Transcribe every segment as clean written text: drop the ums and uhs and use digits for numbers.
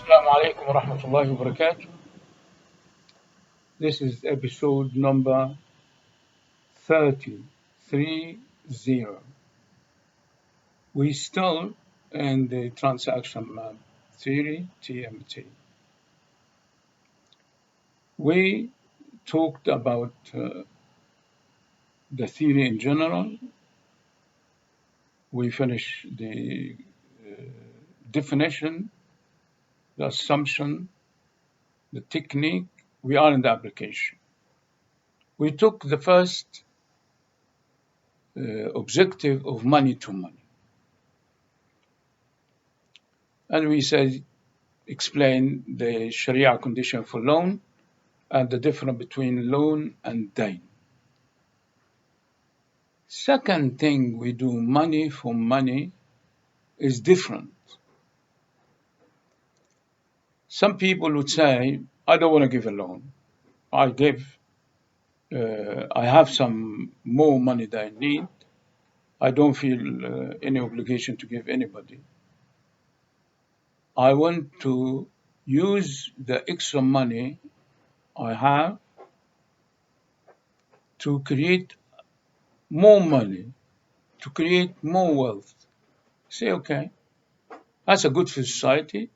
Assalamu alaikum wa rahmatullahi wa barakatuh. This is episode number 30. We still in the transaction map theory, TMT. We talked about the theory in general. We finished the definition, the assumption, the technique. We are in the application. We took the first objective of money to money. And we said, explain the Sharia condition for loan and the difference between loan and dain. Second thing we do, money for money, is different. Some people would say, I don't want to give a loan. I have some more money than I need. I don't feel any obligation to give anybody. I want to use the extra money I have to create more money, to create more wealth. Say, okay, that's a good for society.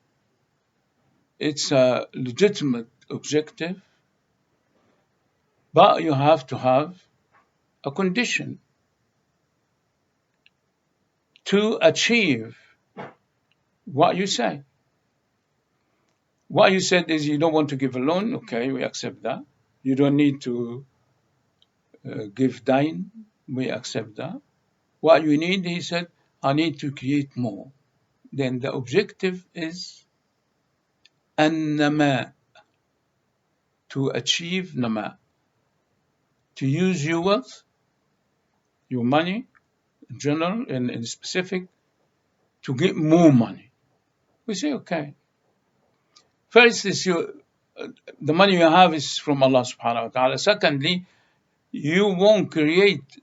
It's a legitimate objective, but you have to have a condition to achieve what you say. What you said is you don't want to give a loan. Okay, we accept that. You don't need to give dain. We accept that. What you need, he said, I need to create more. Then the objective is an-nama, to achieve nama, to use your wealth, your money, in general and in specific, to get more money. We say, okay. First is the money you have is from Allah subhanahu wa ta'ala. Secondly, you won't create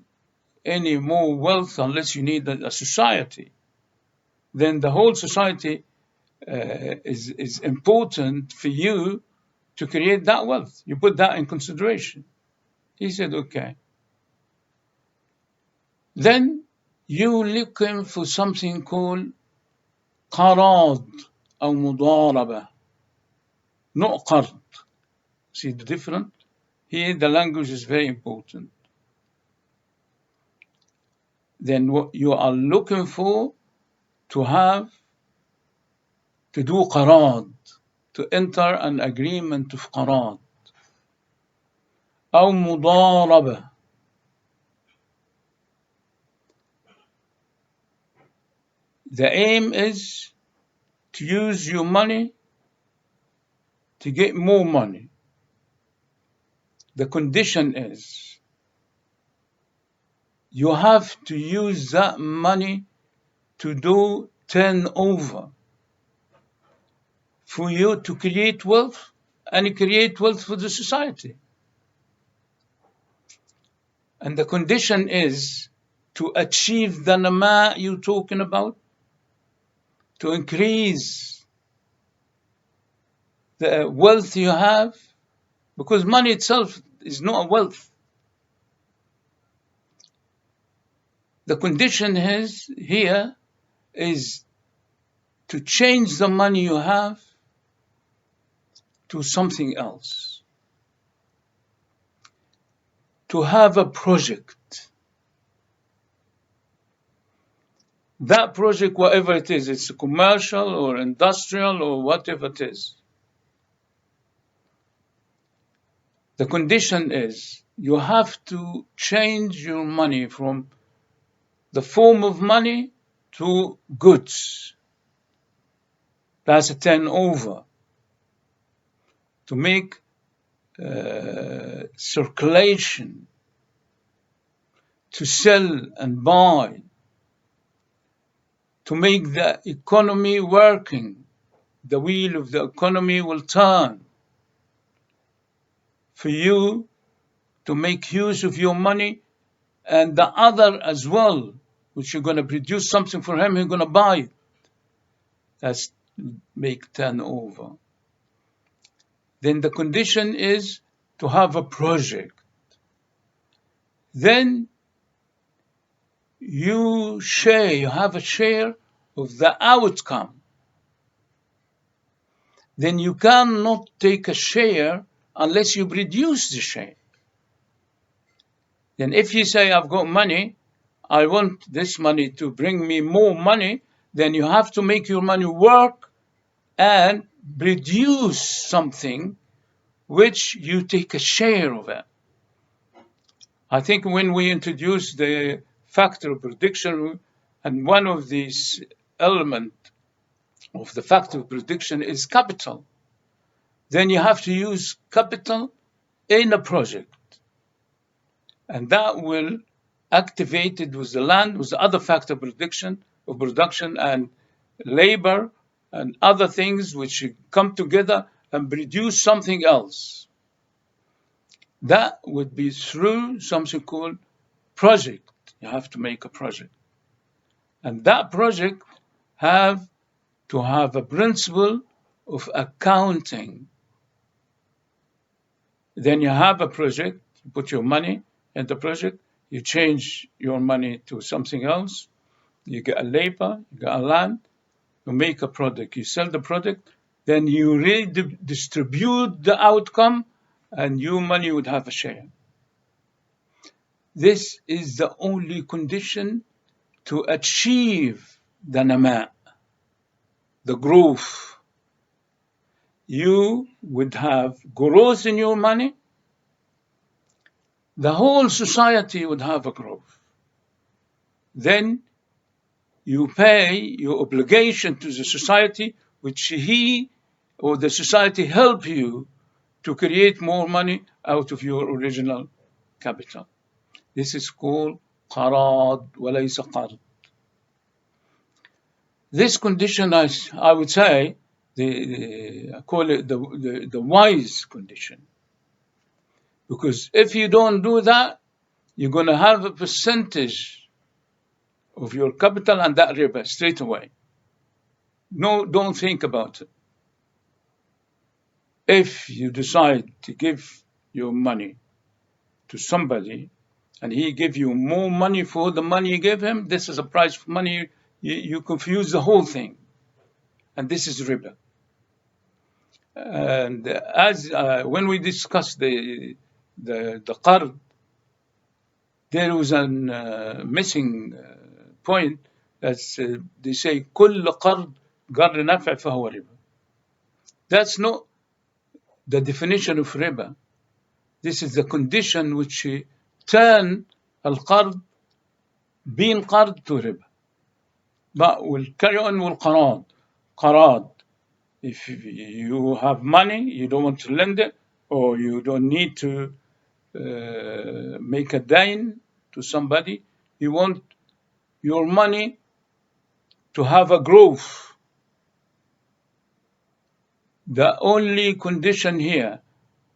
any more wealth unless you need a society. Then the whole society is important for you to create that wealth. You put that in consideration. He said, okay. Then you looking for something called qarad or mudaraba, not qard. See the difference? Here the language is very important. Then what you are looking for to do qarad, to enter an agreement of qarad, or mudaraba. The aim is to use your money to get more money. The condition is you have to use that money to do turnover for you to create wealth and create wealth for the society. And the condition is to achieve the nama you're talking about, to increase the wealth you have, because money itself is not a wealth. The condition here is to change the money you have to something else. To have a project. That project, whatever it is, it's commercial or industrial or whatever it is. The condition is you have to change your money from the form of money to goods. That's a turnover. To make circulation, to sell and buy, to make the economy working. The wheel of the economy will turn. For you to make use of your money, and the other as well, which you're going to produce something for him, he's going to buy it. That's make turnover. Then the condition is to have a project. Then you have a share of the outcome. Then you cannot take a share unless you produce the share. Then if you say, I've got money, I want this money to bring me more money, then you have to make your money work and produce something which you take a share of it. I think when we introduced the factor of prediction, and one of these elements of the factor of prediction is capital, then you have to use capital in a project. And that will activate it with the land, with the other factor of production and labor and other things which come together and produce something else. That would be through something called project. You have to make a project. And that project have to have a principle of accounting. Then you have a project, you put your money in the project, you change your money to something else, you get a labor, you get a land, you make a product, you sell the product, then you redistribute the outcome and your money would have a share. This is the only condition to achieve the nama, the growth. You would have growth in your money, the whole society would have a growth. Then you pay your obligation to the society, which he or the society help you to create more money out of your original capital. This is called قراض وليس قرض. This condition, I would say, I call it the wise condition. Because if you don't do that, you're going to have a percentage of your capital and that riba straight away. No, don't think about it. If you decide to give your money to somebody and he give you more money for the money you give him, this is a price for money, you confuse the whole thing. And this is riba. And as when we discussed the qard, there was a missing point. That's they say كل قرض جر نفع فهو riba. That's not the definition of riba. This is the condition which turn القرض being قرض to riba. But we'll carry on with قراض. If you have money, you don't want to lend it, or you don't need to make a dain to somebody, you want your money to have a growth. The only condition here,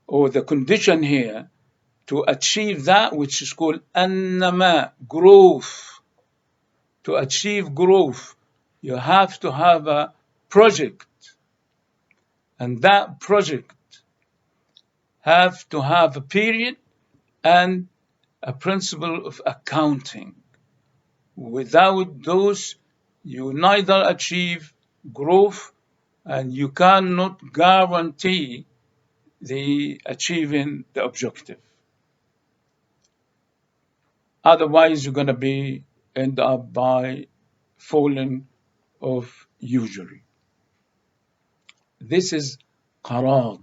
or the condition here, to achieve that which is called annama, growth. To achieve growth, you have to have a project. And that project have to have a period and a principle of accounting. Without those, you neither achieve growth and you cannot guarantee the achieving the objective. Otherwise, you're going to end up by falling of usury. This is قراض.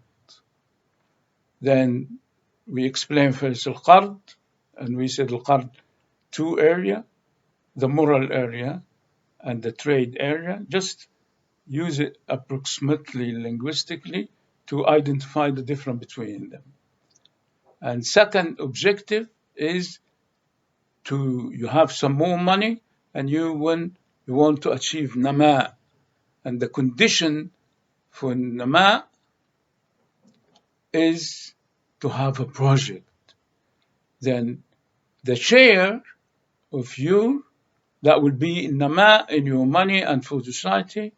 Then we explain first al-qard, and we said al-qard, two area, the moral area and the trade area. Just use it approximately linguistically to identify the difference between them. And second objective is you have some more money and you want to achieve nama. And the condition for nama is to have a project. Then the share of you that will be nama in your money and for society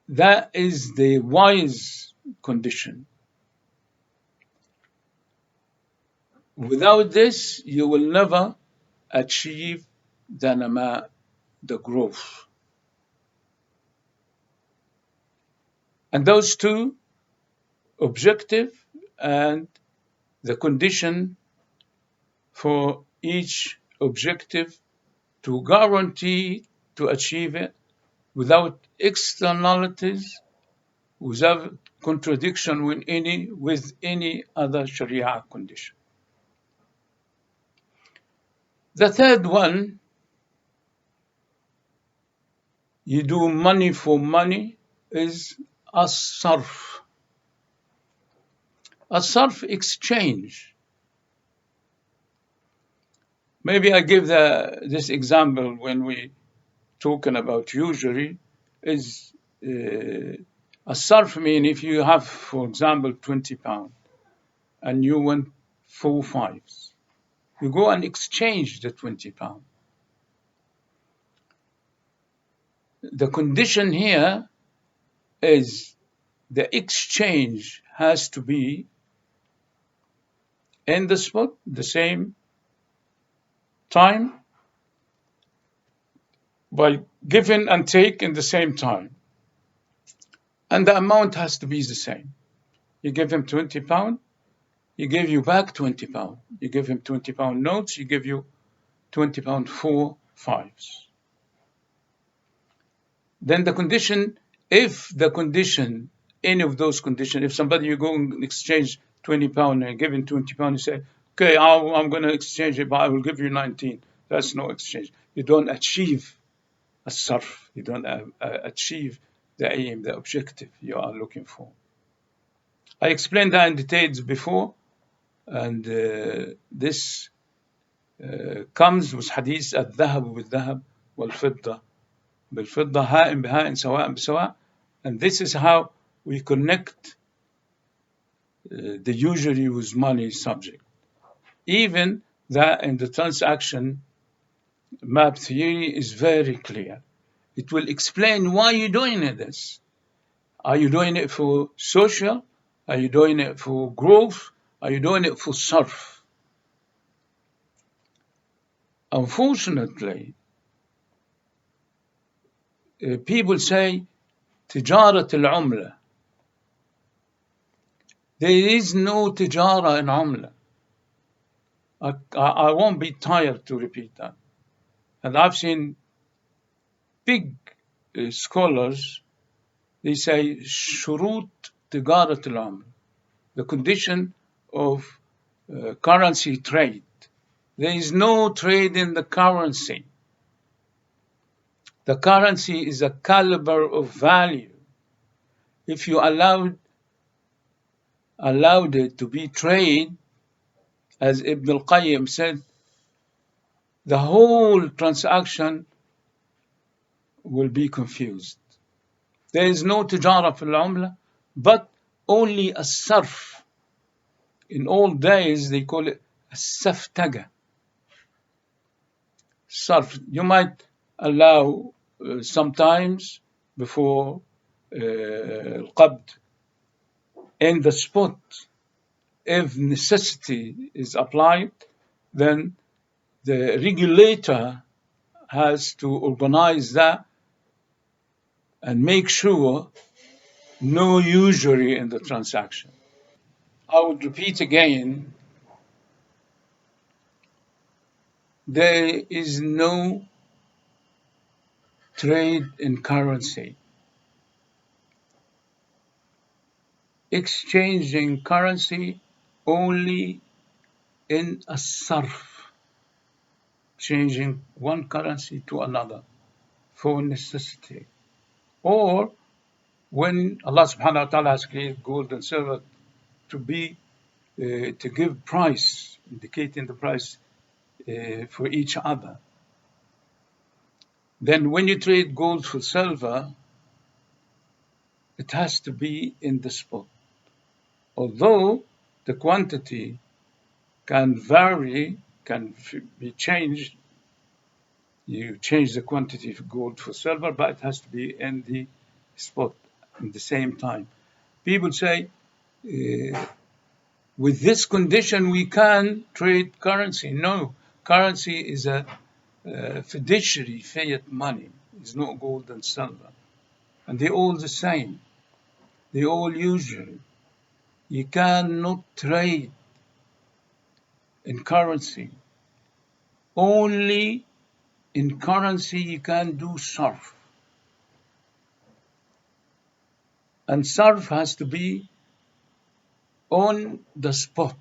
That is the wise condition. Without this, you will never achieve the nama, the growth. And those two, objective and the condition for each objective to guarantee to achieve it without externalities, without contradiction with any other Sharia condition. The third one, you do money for money, is as-sarf. As-sarf, exchange. Maybe I give this example when we talking about usury is as-sarf mean if you have, for example, £20 and you want 4 5s, you go and exchange the £20. The condition here is the exchange has to be in the spot, the same time, by giving and take in the same time. And the amount has to be the same. You give him £20, he give you back £20. You give him £20 notes, he give you £20 4 5s. Then the condition, if the condition, any of those conditions, if somebody you go and exchange £20 and give him £20, you say, okay, I'm going to exchange it, but I will give you 19. That's no exchange. You don't achieve a sarf. You don't achieve the aim, the objective you are looking for. I explained that in details before, and this comes with hadith الذهب بالذهب والفضة بالفضة هاء بهاء سواء بسواء, and this is how we connect the usury with money subject. Even that in the transaction map theory is very clear. It will explain why you're doing this. Are you doing it for social? Are you doing it for growth? Are you doing it for sarf? Unfortunately, people say تجارة العملة. There is no tijara in umla. I won't be tired to repeat that. And I've seen big scholars, they say شروط تجارة العملة, the condition of currency trade. There is no trade in the currency. The currency is a caliber of value. If you allowed it to be trade, as Ibn al-Qayyim said, the whole transaction will be confused. There is no tijara fil umla, but only a sarf. In old days, they call it a saftaga. Sarf. You might allow sometimes before qabd in the spot. If necessity is applied, then the regulator has to organize that and make sure no usury in the transaction. I would repeat again, there is no trade in currency. Exchanging currency only in a sarf, changing one currency to another for necessity. Or when Allah subhanahu wa ta'ala has created gold and silver to give price, indicating the price for each other. Then when you trade gold for silver, it has to be in the spot. Although the quantity can vary, can be changed, you change the quantity of gold for silver, but it has to be in the spot. at the same time. People say, with this condition, we can trade currency. No, currency is a fiduciary fiat money. It's not gold and silver. And they're all the same. They're all usual. You cannot trade in currency. Only in currency you can do surf. And surf has to be on the spot.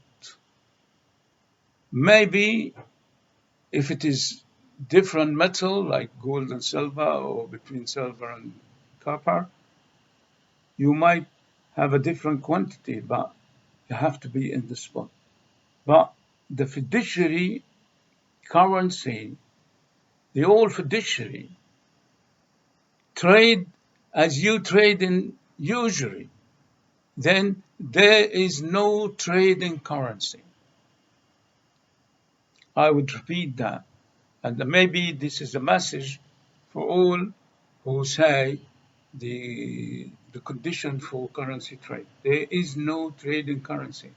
Maybe if it is different metal like gold and silver or between silver and copper, you might have a different quantity, but you have to be in the spot. But the fiduciary currency, the old fiduciary, trade as you trade in usury, then there is no trade in currency. I would repeat that. And maybe this is a message for all who say the condition for currency trade. There is no trade in currency.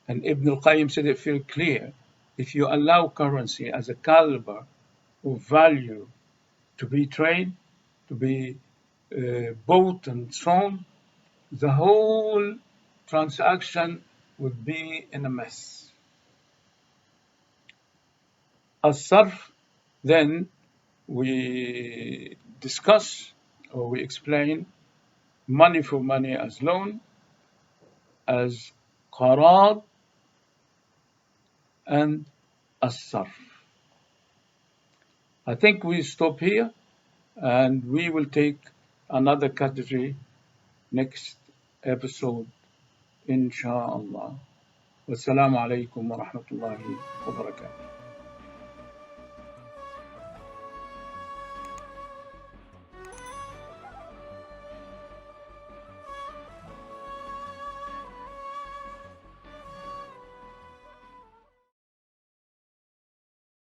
And Ibn al-Qayyim said it very clear. If you allow currency as a caliber of value to be traded, to be bought and sold, the whole transaction would be in a mess. As-sarf, then we discuss or we explain money for money as loan, as qarad, and as-sarf. I think we stop here and we will take another category next episode, inshallah. Wassalamu alaikum wa rahmatullahi wa barakatuh.